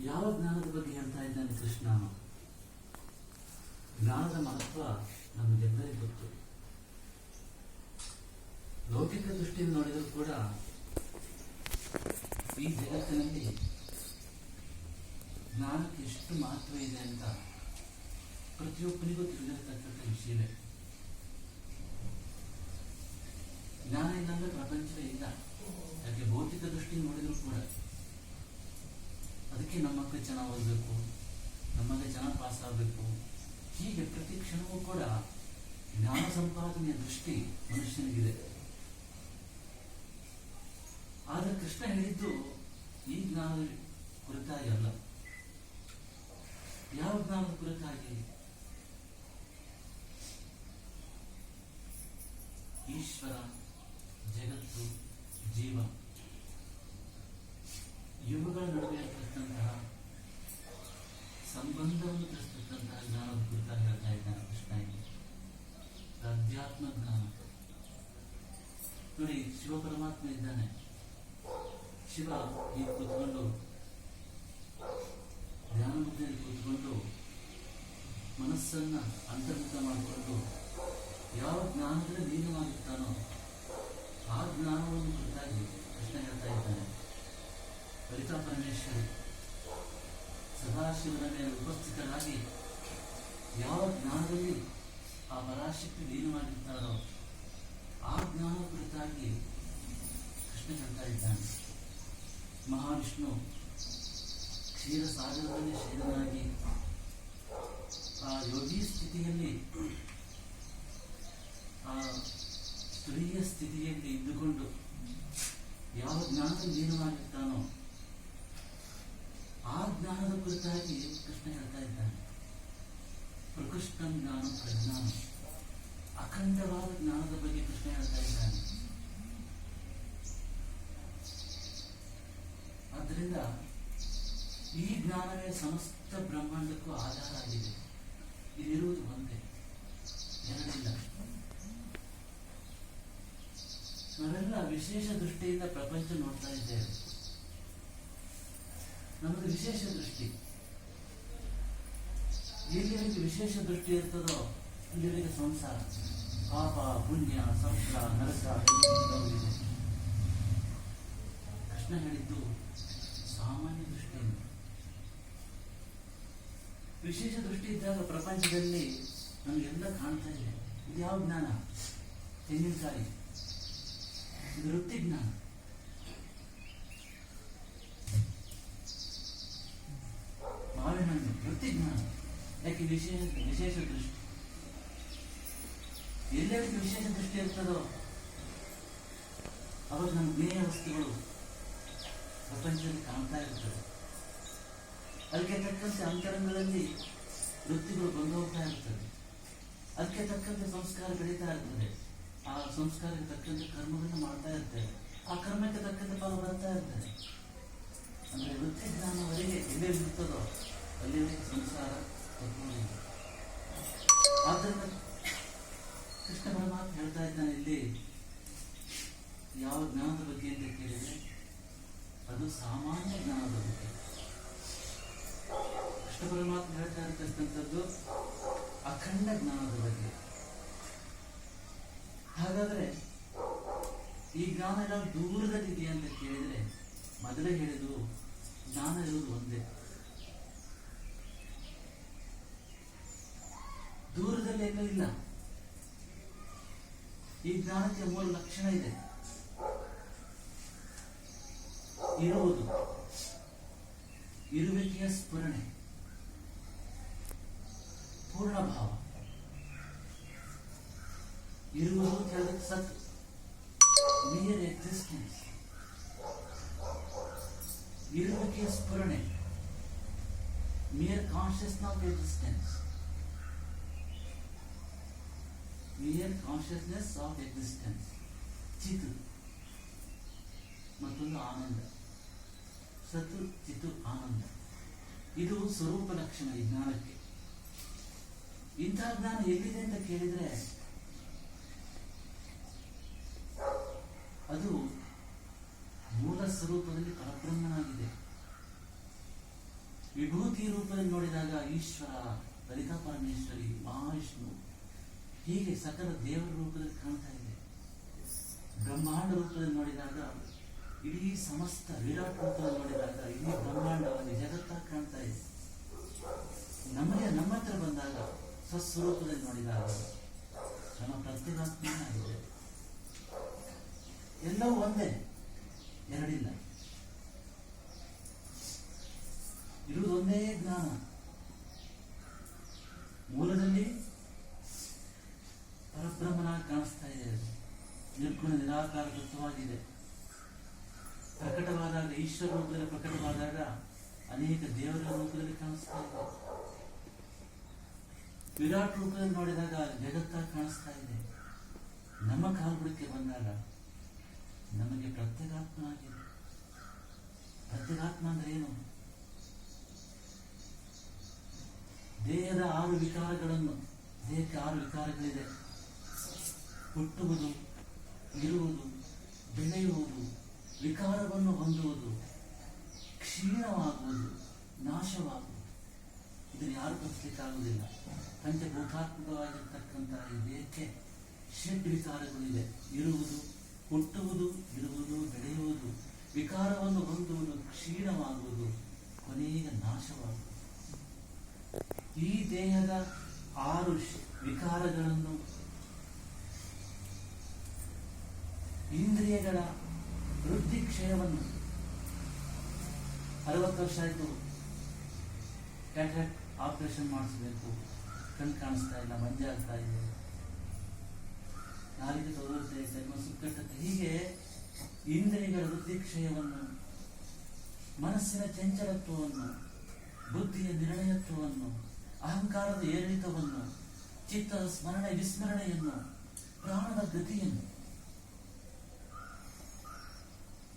ಯಾವ ಜ್ಞಾನದ ಬಗ್ಗೆ ಹೇಳ್ತಾ ಇದ್ದಾನೆ ಕೃಷ್ಣ? ಜ್ಞಾನದ ಮಹತ್ವ ನಮಗೆಲ್ಲರಿಗೂ ಗೊತ್ತು. ಲೌಕಿಕ ದೃಷ್ಟಿಯಿಂದ ನೋಡಿದರೂ ಕೂಡ ಈ ಜಗತ್ತಿನಲ್ಲಿ ಜ್ಞಾನಕ್ಕೆ ಎಷ್ಟು ಮಹತ್ವ ಇದೆ ಅಂತ ಪ್ರತಿಯೊಬ್ಬನಿಗೂ ತಿಳಿದಿರತಕ್ಕಂಥ ವಿಷಯವೇ. ಜ್ಞಾನ ಇಲ್ಲಂದ್ರೆ ಪ್ರಪಂಚವೇ ಇಲ್ಲ. ಯಾಕೆ ಭೌತಿಕ ದೃಷ್ಟಿಯಿಂದ ನೋಡಿದ್ರು ಕೂಡ ಅದಕ್ಕೆ ನಮ್ಮ ಮಕ್ಕಳು ಚೆನ್ನಾಗಿ ಓದಬೇಕು, ನಮಗೆ ಚೆನ್ನಾಗಿ ಪಾಸ್ ಆಗಬೇಕು, ಹೀಗೆ ಪ್ರತಿ ಕ್ಷಣವೂ ಕೂಡ ಜ್ಞಾನ ಸಂಪಾದನೆಯ ದೃಷ್ಟಿ ಮನುಷ್ಯನಿಗಿದೆ. ಆದರೆ ಕೃಷ್ಣ ಹೇಳಿದ್ದು ಈ ಜ್ಞಾನದ ಕುರಿತಾಗಿ ಅಲ್ಲ. ಯಾವ ಜ್ಞಾನದ ಕುರಿತಾಗಿ? ಈಶ್ವರ, ಜಗತ್ತು, ಜೀವ ಇವುಗಳ ನಡುವೆ ಇರತಕ್ಕಂತಹ ಸಂಬಂಧವನ್ನು ತಿಳಿಸ್ತಕ್ಕಂತಹ ಜ್ಞಾನದ ಕುರಿತಾಗಿ ಹೇಳ್ತಾ ಇದ್ದಾನೆ ಕೃಷ್ಣ. ಅಧ್ಯಾತ್ಮ ಜ್ಞಾನ ನೋಡಿ, ಶಿವ ಪರಮಾತ್ಮ ಇದ್ದಾನೆ. ಶಿವ ಈ ಕೂತ್ಕೊಂಡು ಧ್ಯಾನ ಮುದ್ರೆಯಲ್ಲಿ ಕೂತ್ಕೊಂಡು ಮನಸ್ಸನ್ನ ಅಂತರ್ಮುಖ ಮಾಡಿಕೊಂಡು ಯಾವ ಜ್ಞಾನದಲ್ಲಿ ಲೀನವಾಗಿರ್ತಾನೋ ಆ ಜ್ಞಾನವನ್ನು ಕುರಿತಾಗಿ ಕೃಷ್ಣ ಹೇಳ್ತಾ ಇದ್ದಾನೆ. ಲಲಿತಾ ಪರಮೇಶ್ವರಿ ಸದಾಶಿವನ ಮೇಲೆ ಉಪಸ್ಥಿತರಾಗಿ ಯಾವ ಜ್ಞಾನದಲ್ಲಿ ಆ ಪರಾಶಕ್ತಿ ಲೀನವಾಗಿರ್ತಾರೋ ಆ ಜ್ಞಾನ ಕುರಿತಾಗಿ ಕೃಷ್ಣ ಹೇಳ್ತಾ ಇದ್ದಾನೆ. ಮಹಾವಿಷ್ಣು ಕ್ಷೀರ ಸಾಗರದಲ್ಲಿ ಶಯನನಾಗಿ ಆ ಯೋಗಿ ಸ್ಥಿತಿಯಲ್ಲಿ, ಆ ತುರಿಯ ಸ್ಥಿತಿಯಲ್ಲಿ ಇದ್ದುಕೊಂಡು ಯಾವ ಜ್ಞಾನ ಲೀನವಾಗಿರ್ತಾನೋ ಆ ಜ್ಞಾನದ ಕುರಿತಾಗಿ ಕೃಷ್ಣ ಹೇಳ್ತಾ ಇದ್ದಾನೆ. ಪ್ರಕೃಷ್ಟ ಜ್ಞಾನ, ಪ್ರಜ್ಞಾನ, ಅಖಂಡವಾದ ಜ್ಞಾನದ ಬಗ್ಗೆ ಕೃಷ್ಣ ಹೇಳ್ತಾ ಇದ್ದಾನೆ. ಆದ್ದರಿಂದ ಈ ಜ್ಞಾನವೇ ಸಮಸ್ತ ಬ್ರಹ್ಮಾಂಡಕ್ಕೂ ಆಧಾರ ಆಗಿದೆ. ಇದಿರುವುದು ಒಂದೇ, ಎರಡಿಲ್ಲ. ನಾವೆಲ್ಲ ವಿಶೇಷ ದೃಷ್ಟಿಯಿಂದ ಪ್ರಪಂಚ ನೋಡ್ತಾ ಇದ್ದೇವೆ. ನಮ್ಮದು ವಿಶೇಷ ದೃಷ್ಟಿ. ಎಲ್ಲಿವರೆಗೆ ವಿಶೇಷ ದೃಷ್ಟಿ ಇರ್ತದೋ ಇಲ್ಲಿವರೆಗೆ ಸಂಸಾರ, ಪಾಪ, ಪುಣ್ಯ, ಸಂಸಾರ, ನರಕ ಇದೆ. ಕೃಷ್ಣ ಹೇಳಿದ್ದು ಸಾಮಾನ್ಯ ದೃಷ್ಟಿಯಿಂದ. ವಿಶೇಷ ದೃಷ್ಟಿ ಇದ್ದಾಗ ಪ್ರಪಂಚದಲ್ಲಿ ನಮಗೆಲ್ಲ ಕಾಣ್ತಾ ಇದೆ. ಇದು ಯಾವ ಜ್ಞಾನ? ತೆಂಗಿನಕಾಯಿ, ಇದು ವೃತ್ತಿ ಜ್ಞಾನ. ಮಾವಿನ ಹಣ್ಣು ವೃತ್ತಿ ಜ್ಞಾನ. ಯಾಕೆ? ವಿಶೇಷ ದೃಷ್ಟಿ. ಎಲ್ಲರಿಗೂ ವಿಶೇಷ ದೃಷ್ಟಿ ಇರ್ತದೋ ಅವಾಗ ನಮ್ಮ ಜ್ಞೇಯ ವಸ್ತುಗಳು ಪ್ರಪಂಚದಲ್ಲಿ ಕಾಣ್ತಾ ಇರ್ತದೆ. ಅದಕ್ಕೆ ತಕ್ಕಂತೆ ಅಂತರಂಗದಲ್ಲಿ ವೃತ್ತಿಗಳು ಬಂದು ಹೋಗ್ತಾ ಇರ್ತದೆ. ಅದಕ್ಕೆ ತಕ್ಕಂತೆ ಸಂಸ್ಕಾರ ಬೆಳೀತಾ ಇರ್ತದೆ. ಆ ಸಂಸ್ಕಾರಕ್ಕೆ ತಕ್ಕಂತೆ ಕರ್ಮಗಳನ್ನು ಮಾಡ್ತಾ ಇರ್ತೇವೆ. ಆ ಕರ್ಮಕ್ಕೆ ತಕ್ಕಂತೆ ಫಲ ಬರ್ತಾ ಇರ್ತದೆ. ಅಂದ್ರೆ ವೃತ್ತಿ ಜ್ಞಾನವರೆಗೆ ಎಲ್ಲೇ ಇರ್ತದೋ ಅಲ್ಲಿವರೆಗೆ ಸಂಸಾರ ತತ್ವವಿದೆ. ಆದ್ದರಿಂದ ಕೃಷ್ಣ ಪರಮಾತ್ಮ ಹೇಳ್ತಾ ಇದ್ದಾನೆ ಇಲ್ಲಿ, ಯಾವ ಜ್ಞಾನದ ಬಗ್ಗೆ ಅಂತ ಕೇಳಿದ್ರೆ ಅದು ಸಾಮಾನ್ಯ ಜ್ಞಾನದ ಬಗ್ಗೆ. ಕೃಷ್ಣ ಪರಮಾತ್ಮ ಹೇಳ್ತಾ ಇರತಕ್ಕಂಥದ್ದು ಅಖಂಡ ಜ್ಞಾನದ ಬಗ್ಗೆ. ಹಾಗಾದ್ರೆ ಈ ಜ್ಞಾನ ಎಲ್ಲ ದೂರದಲ್ಲಿದೆಯಾ ಅಂತ ಕೇಳಿದ್ರೆ ಮೊದಲೇ ಹೇಳಿದ್ರು ಜ್ಞಾನ ಇರುವುದು ಒಂದೇ. ದೂರದಲ್ಲಿ ಎಲ್ಲೂ ಇಲ್ಲ. ಈ ಜ್ಞಾನಕ್ಕೆ ಮೂರು ಲಕ್ಷಣ ಇದೆ. ಇರುವುದು, ಇರುವಿಕೆಯ ಸ್ಫುರಣೆ, ಪೂರ್ಣ ಭಾವ. ಇರುವುದು ಕೇಳೋದಕ್ಕೆ ಸತ್, ನಿಯರ್ ಎಕ್ಸಿಸ್ಟೆನ್ಸ್. ಇರುವಿಕೆಯ ಸ್ಫುರಣೆ, mere consciousness of existence. Mere consciousness of existence. ಚಿತ್ ಮತ್ತೊಂದು ಆನಂದ. ಸತ್, ಚಿತ್, ಆನಂದ. ಇದು ಸ್ವರೂಪ ಲಕ್ಷಣ ಈ ಜ್ಞಾನಕ್ಕೆ. ಇಂತಹ ಜ್ಞಾನ ಎಲ್ಲಿದೆ ಅಂತ ಕೇಳಿದ್ರೆ ಅದು ಮೂಲ ಸ್ವರೂಪದಲ್ಲಿ ಪರಬ್ರಹ್ಮನಾಗಿದೆ. ವ್ಯಕ್ತಿ ರೂಪದಲ್ಲಿ ನೋಡಿದಾಗ ಈಶ್ವರ, ಲಲಿತಾ ಪರಮೇಶ್ವರಿ, ಮಹಾವಿಷ್ಣು, ಹೀಗೆ ಸಕಲ ದೇವರ ರೂಪದಲ್ಲಿ ಕಾಣ್ತಾ ಇದೆ. ಬ್ರಹ್ಮಾಂಡ ರೂಪದಲ್ಲಿ ನೋಡಿದಾಗ ಇಡೀ ಸಮಸ್ತ ವಿರಾಟ್ ರೂಪದಲ್ಲಿ ನೋಡಿದಾಗ ಇಡೀ ಬ್ರಹ್ಮಾಂಡವಾಗಿ ಜಗತ್ತಾಗಿ ಕಾಣ್ತಾ ಇದೆ. ನಮಗೆ ನಮ್ಮ ಹತ್ರ ಬಂದಾಗ ಸ್ವಸ್ವರೂಪದಲ್ಲಿ ನೋಡಿದಾಗ ನಮ್ಮ ಪ್ರತ್ಯೇಕಾತ್ಮನಾಗಿದೆ. ಎಲ್ಲವೂ ಒಂದೇ, ಎರಡಿಲ್ಲ. ಇರುವುದು ಒಂದೇ ಜ್ಞಾನ. ಮೂಲದಲ್ಲಿ ಪರಬ್ರಹ್ಮನಾಗಿ ಕಾಣಿಸ್ತಾ ಇದೆ. ಅದು ನಿರ್ಗುಣ ನಿರಾಕಾರ ತತ್ವವಾಗಿದೆ. ಪ್ರಕಟವಾದಾಗ, ಈಶ್ವರ ರೂಪದಲ್ಲಿ ಪ್ರಕಟವಾದಾಗ ಅನೇಕ ದೇವರ ರೂಪದಲ್ಲಿ ಕಾಣಿಸ್ತಾ ಇದೆ. ವಿರಾಟ್ ರೂಪದಲ್ಲಿ ನೋಡಿದಾಗ ಜಗತ್ತಾಗಿ ಕಾಣಿಸ್ತಾ ಇದೆ. ನಮ್ಮ ಕಾಲ್ಬುಡಕ್ಕೆ ಬಂದಾಗ ನಮಗೆ ಪ್ರತ್ಯೇಕಾತ್ಮನಾಗಿದೆ. ಪ್ರತ್ಯೇಕಾತ್ಮ ಅಂದ್ರೆ ಏನು? ದೇಹದ 6 ವಿಕಾರಗಳನ್ನು, ದೇಹಕ್ಕೆ 6 ವಿಕಾರಗಳಿದೆ. ಹುಟ್ಟುವುದು, ಇರುವುದು, ಬೆಳೆಯುವುದು, ವಿಕಾರವನ್ನು ಹೊಂದುವುದು, ಕ್ಷೀಣವಾಗುವುದು, ನಾಶವಾಗುವುದು. ಇದನ್ನು ಯಾರು ತಪ್ಪಿಸಲಿಕ್ಕಾಗುವುದಿಲ್ಲ. ಪಂಚಭೂತಾತ್ಮಕವಾಗಿರ್ತಕ್ಕಂತಹ ಈ ದೇಹಕ್ಕೆ ಷಡ್ ವಿಕಾರಗಳಿದೆ. ಇರುವುದು, ಹುಟ್ಟುವುದು, ಇರುವುದು, ಬೆಳೆಯುವುದು, ವಿಕಾರವನ್ನು ಹೊಂದುವುದು, ಕ್ಷೀಣವಾಗುವುದು, ಕೊನೆಗೆ ನಾಶವಾಗುವುದು. ಈ ದೇಹದ 6 ವಿಕಾರಗಳನ್ನು ಇಂದ್ರಿಯಗಳ ವೃದ್ಧಿ ಕ್ಷಯವನ್ನು 60 ವರ್ಷ ಆಯಿತು, ಕ್ಯಾಟ್ರಾಕ್ಟ್ ಆಪರೇಷನ್ ಮಾಡಿಸ್ಬೇಕು, ಕಣ್ಣು ಕಾಣಿಸ್ತಾ ಇಲ್ಲ, ಮಂಜಾಗ್ತಾ ಇದೆ, ನಾಲಿಗೆ ತೊದಲ್ತಾ ಇದೆ, ಸುಕ್ಕಟ್ಟತ್ತೆ. ಹೀಗೆ ಇಂದ್ರಿಯಗಳ ವೃದ್ಧಿ ಕ್ಷಯವನ್ನು, ಮನಸ್ಸಿನ ಚಂಚಲತ್ವವನ್ನು, ಬುದ್ಧಿಯ ನಿರ್ಣಯತ್ವವನ್ನು, ಅಹಂಕಾರದ ಏರಿಳಿತವನ್ನು, ಚಿತ್ತದ ಸ್ಮರಣೆ ವಿಸ್ಮರಣೆಯನ್ನು, ಪ್ರಾಣದ ಗತಿಯನ್ನು,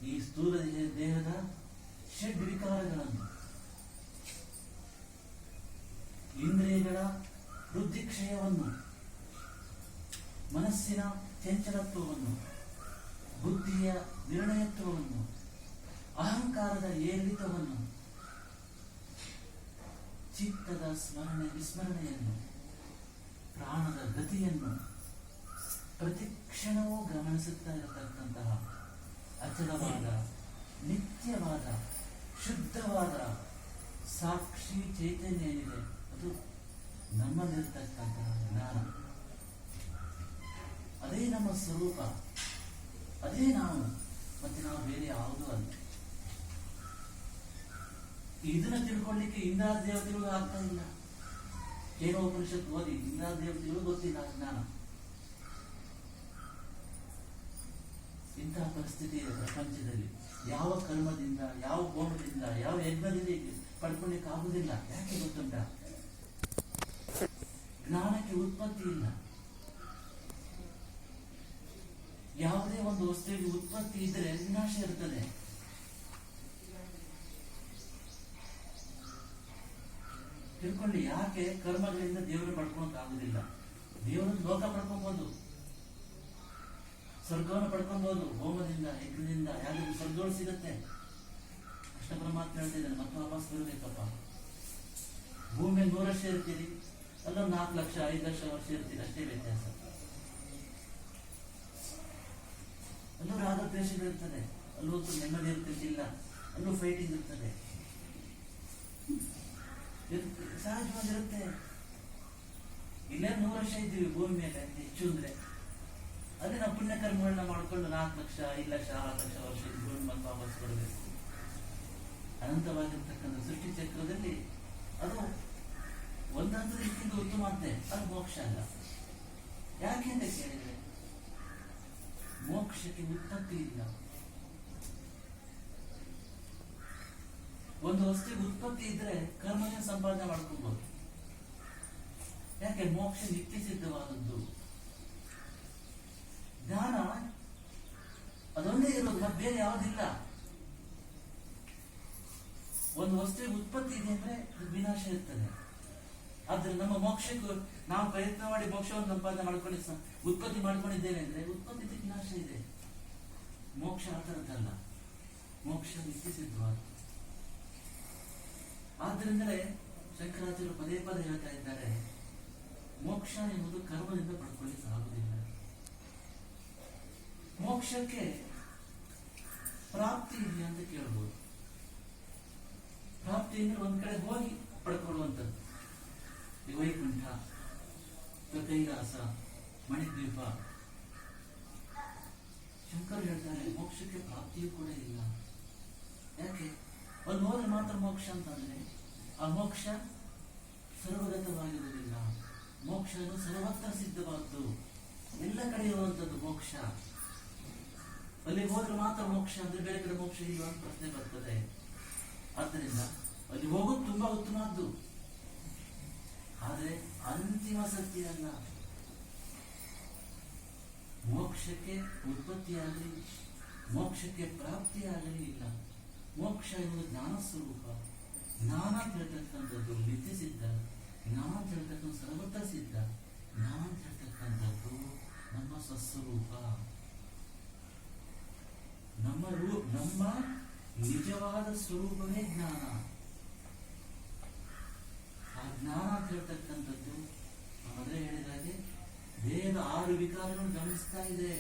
ಈ ಸ್ಥೂಲ ದೇಹದ ಷಡ್ ವಿಕಾರಗಳನ್ನು, ಇಂದ್ರಿಯಗಳ ವೃದ್ಧಿ ಕ್ಷಯವನ್ನು, ಮನಸ್ಸಿನ ಚಂಚಲತ್ವವನ್ನು, ಬುದ್ಧಿಯ ನಿರ್ಣಯತ್ವವನ್ನು, ಅಹಂಕಾರದ ಏರಿಳಿತವನ್ನು, ಚಿತ್ತದ ಸ್ಮರಣೆ ವಿಸ್ಮರಣೆಯನ್ನು, ಪ್ರಾಣದ ಗತಿಯನ್ನು ಪ್ರತಿ ಕ್ಷಣವೂ ಗಮನಿಸುತ್ತಾ ಇರತಕ್ಕಂತಹ ಅಚಲವಾದ, ನಿತ್ಯವಾದ, ಶುದ್ಧವಾದ ಸಾಕ್ಷಿ ಚೈತನ್ಯ ಏನಿದೆ ಅದು ನಮ್ಮಲ್ಲಿರ್ತಕ್ಕಂತಹ ಜ್ಞಾನ. ಅದೇ ನಮ್ಮ ಸ್ವರೂಪ, ಅದೇ ನಾವು, ಮತ್ತೆ ನಾವು ಬೇರೆ ಯಾವುದೂ ಅಲ್ಲ. ಇದನ್ನ ತಿಳ್ಕೊಳ್ಳಿಕ್ಕೆ ಇಂದ್ರಾದ ದೇವತೆಗಳು ಆಗ್ತಾ ಇಲ್ಲ. ಏನೋ ಉಪನಿಷತ್ತು ಓದಿ ಇಂದ್ರಾದ ದೇವತೆಗಳು ಗೊತ್ತಿಲ್ಲ ಜ್ಞಾನ. ಇಂತಹ ಪರಿಸ್ಥಿತಿ ಇದೆ ಪ್ರಪಂಚದಲ್ಲಿ. ಯಾವ ಕರ್ಮದಿಂದ, ಯಾವ ಹೋಮದಿಂದ, ಯಾವ ಯಜ್ಞದಿಂದ ಪಡ್ಕೊಳ್ಳಿಕ್ಕೆ ಆಗುದಿಲ್ಲ. ಯಾಕೆ ಗೊತ್ತುಂಟ? ಜ್ಞಾನಕ್ಕೆ ಉತ್ಪತ್ತಿ ಇಲ್ಲ. ಯಾವುದೇ ಒಂದು ವಸ್ತುವಿಗೆ ಉತ್ಪತ್ತಿ ಇದ್ರೆ ವಿನಾಶ ಇರ್ತದೆ. ತಿಳ್ಕೊಳ್ಳಿ, ಯಾಕೆ ಕರ್ಮಗಳಿಂದ ದೇವರು ಪಡ್ಕೊಳಕ್ ಆಗುದಿಲ್ಲ? ದೇವರನ್ನು ಲೋಕ ಪಡ್ಕೊಬಹುದು, ಸ್ವರ್ಗವನ್ನು ಪಡ್ಕೊಬಹುದು, ಹೋಮದಿಂದ, ಯಜ್ಞದಿಂದ. ಯಾರಿಗೂ ಸ್ವರ್ಗಗಳು ಸಿಗುತ್ತೆ. ಅಷ್ಟ ಪರಮಾತ್ಮ ಹೇಳ್ತಿದ್ದಾನೆ, ಮತ್ತೆ ವಾಪಸ್ ಬರಬೇಕಪ್ಪ. ಭೂಮಿಯಲ್ಲಿ 100 ವರ್ಷ ಇರ್ತೀರಿ, ಅಲ್ಲೊಂದು 4 ಲಕ್ಷ 5 ಲಕ್ಷ ವರ್ಷ ಇರ್ತೀರಿ, ಅಷ್ಟೇ ವ್ಯತ್ಯಾಸ. ಅಲ್ಲೂ ರಾಗದ್ವೇಷಗಳಿರ್ತದೆ, ಅಲ್ಲೂ ನೆಮ್ಮದಿ ಇರ್ತಿಲ್ಲ, ಅಲ್ಲೂ ಫೈಟಿಂಗ್ ಇರ್ತದೆ, ಸಹಜವಾಗಿರುತ್ತೆ. ಇಲ್ಲೇ 100 ವರ್ಷ ಇದ್ದೀವಿ ಭೂಮಿ ಮೇಲೆ, ಹೆಚ್ಚು ಅಂದ್ರೆ ಅದೇ ನಾವು ಪುಣ್ಯ ಕರ್ಮಗಳನ್ನ ಮಾಡ್ಕೊಂಡು 4 ಲಕ್ಷ 5 ಲಕ್ಷ 6 ಲಕ್ಷ ವರ್ಷ ಭೂಮಿ ಮತ್ತೆ ವಾಪಸ್ ಕೊಡಬೇಕು. ಅನಂತವಾಗಿರ್ತಕ್ಕಂಥ ಸೃಷ್ಟಿ ಚಕ್ರದಲ್ಲಿ ಅದು ಒಂದು ಹಂತದಕ್ಕಿಂತ ಉತ್ತಮ ಅಂತೆ, ಅದು ಮೋಕ್ಷ ಅಲ್ಲ. ಯಾಕೆ ಅಂತ ಕೇಳಿದ್ರೆ ಮೋಕ್ಷಕ್ಕೆ ಉತ್ಪತ್ತಿ ಇಲ್ಲ. ಒಂದು ವಸ್ತುವಿಗೆ ಉತ್ಪತ್ತಿ ಇದ್ರೆ ಕರ್ಮನ ಸಂಪಾದನೆ ಮಾಡ್ಕೊಬಹುದು. ಯಾಕೆ? ಮೋಕ್ಷ ನಿತ್ಯ ಸಿದ್ಧವಾದದ್ದು. ಜ್ಞಾನ ಅದೊಂದೇ ಇರೋದು, ಮತ್ತೆ ಬೇರೆ ಯಾವುದಿಲ್ಲ. ಒಂದು ವಸ್ತುವಿಗೆ ಉತ್ಪತ್ತಿ ಇದೆ ಅಂದ್ರೆ ವಿನಾಶ ಇರ್ತದೆ. ಆದ್ರೆ ನಮ್ಮ ಮೋಕ್ಷಕ್ಕೂ ನಾವು ಪ್ರಯತ್ನ ಮಾಡಿ ಮೋಕ್ಷವನ್ನು ಸಂಪಾದನೆ ಮಾಡ್ಕೊಂಡು ಉತ್ಪತ್ತಿ ಮಾಡ್ಕೊಂಡಿದ್ದೇವೆ ಅಂದ್ರೆ ಉತ್ಪತ್ತಿ ವಿನಾಶ ಇದೆ. ಮೋಕ್ಷ ಆ ಥರದ್ದಲ್ಲ, ಮೋಕ್ಷ ನಿತ್ಯ ಸಿದ್ಧವಾದ. ಆದ್ದರಿಂದ ಆದ್ರಿಂದಲೇ ಶಂಕರಾಚಾರ್ಯರು ಪದೇ ಪದೇ ಹೇಳ್ತಾ ಇದ್ದಾರೆ, ಮೋಕ್ಷ ಎನ್ನುವುದು ಕರ್ಮದಿಂದ ಪಡ್ಕೊಳ್ಳಿಕ್ಕೆ ಆಗುವುದಿಲ್ಲ. ಮೋಕ್ಷಕ್ಕೆ ಪ್ರಾಪ್ತಿ ಇದೆಯಾ ಅಂತ ಕೇಳ್ಬೋದು. ಪ್ರಾಪ್ತಿ ಅಂದ್ರೆ ಒಂದ್ ಕಡೆ ಹೋಗಿ ಪಡ್ಕೊಳ್ಳುವಂಥದ್ದು. ಈ ವೈಕುಂಠ, ಕೈಲಾಸ, ಮಣಿದ್ವೀಪ. ಶಂಕರ್ ಹೇಳ್ತಾರೆ ಮೋಕ್ಷಕ್ಕೆ ಪ್ರಾಪ್ತಿಯೂ ಕೂಡ ಇಲ್ಲ. ಯಾಕೆ? ಒಂದು ಹೋದ್ರೆ ಮಾತ್ರ ಮೋಕ್ಷ ಅಂತಂದ್ರೆ ಆ ಮೋಕ್ಷ ಸರ್ವಗತವಾಗಿರುವುದಿಲ್ಲ. ಮೋಕ್ಷ ಸರ್ವತ್ರ ಸಿದ್ಧವಾದ್ದು, ಎಲ್ಲ ಕಡೆ ಇರುವಂತದ್ದು ಮೋಕ್ಷ. ಅಲ್ಲಿ ಹೋದ್ರೆ ಮಾತ್ರ ಮೋಕ್ಷ ಅಂದ್ರೆ ಬೇರೆ ಕಡೆ ಮೋಕ್ಷ ಇಲ್ವಾ ಅಂತ ಪ್ರಶ್ನೆ ಬರ್ತದೆ. ಆದ್ದರಿಂದ ಅಲ್ಲಿ ಹೋಗೋದು ತುಂಬಾ ಉತ್ತಮದ್ದು, ಆದ್ರೆ ಅಂತಿಮ ಸತ್ಯ ಅಲ್ಲ. ಮೋಕ್ಷಕ್ಕೆ ಉತ್ಪತ್ತಿಯಾಗಲಿ, ಮೋಕ್ಷಕ್ಕೆ ಪ್ರಾಪ್ತಿಯಾಗಲಿ ಇಲ್ಲ. ಮೋಕ್ಷ ಎನ್ನುವುದು ಜ್ಞಾನ ಸ್ವರೂಪ. ಜ್ಞಾನ ಅಂತ ಹೇಳ್ತಕ್ಕಂಥದ್ದು ನಿತ್ಯ ಸಿದ್ಧ, ಜ್ಞಾನ ಅಂತ ಹೇಳ್ತಕ್ಕಂಥ ಸರ್ವತ್ರ ಸಿದ್ಧ, ಜ್ಞಾನ ಅಂತ ಹೇಳ್ತಕ್ಕಂಥದ್ದು ನಮ್ಮ ಸ್ವಸ್ವರೂಪ, ನಮ್ಮ ನಿಜವಾದ ಸ್ವರೂಪವೇ ಜ್ಞಾನ. ಆ ಜ್ಞಾನ ಅಂತ ಹೇಳ್ತಕ್ಕಂಥದ್ದು ಮೊದಲೇ ಹೇಳಿದಾಗೆ ದೇಹದ 6 ವಿಕಾರಗಳನ್ನು ಗಮನಿಸ್ತಾ ಇದೆ.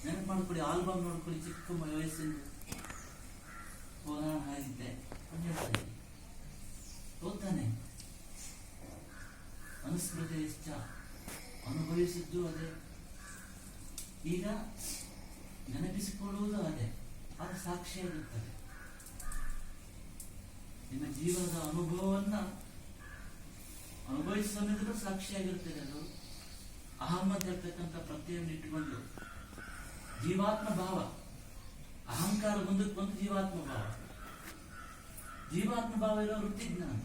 ನೆನಪು ಮಾಡ್ಕೊಳ್ಳಿ, ಆಲ್ಬಮ್ ನೋಡ್ಕೊಳ್ಳಿ, ಚಿಕ್ಕ ವಯಸ್ಸಿಂದ ನಾನು ಆಗಿದ್ದೆ ಓದ್ತಾನೆ. ಅನುಸ್ಮೃತಿ ಇಷ್ಟ ಅನುಭವಿಸಿದ್ದು ಅದೇ, ಈಗ ನೆನಪಿಸಿಕೊಳ್ಳುವುದು ಅದೇ. ಅದು ಸಾಕ್ಷಿಯಾಗಿರ್ತದೆ. ನಿಮ್ಮ ಜೀವನದ ಅನುಭವವನ್ನ ಅನುಭವಿಸುವ ಸಮಯದಲ್ಲೂ ಸಾಕ್ಷಿಯಾಗಿರ್ತದೆ. ಅದು ಅಹಂ ಅಂತ ಹೇಳ್ತಕ್ಕಂಥ ಪ್ರತ್ಯಯವನ್ನು ಇಟ್ಟುಕೊಂಡು ಜೀವಾತ್ಮ ಭಾವ, ಅಹಂಕಾರ ಮುಂದಕ್ಕೆ ಬಂದು ಜೀವಾತ್ಮ ಭಾವ. ಜೀವಾತ್ಮ ಭಾವ ಇರೋ ವೃತ್ತಿ ಜ್ಞಾನ.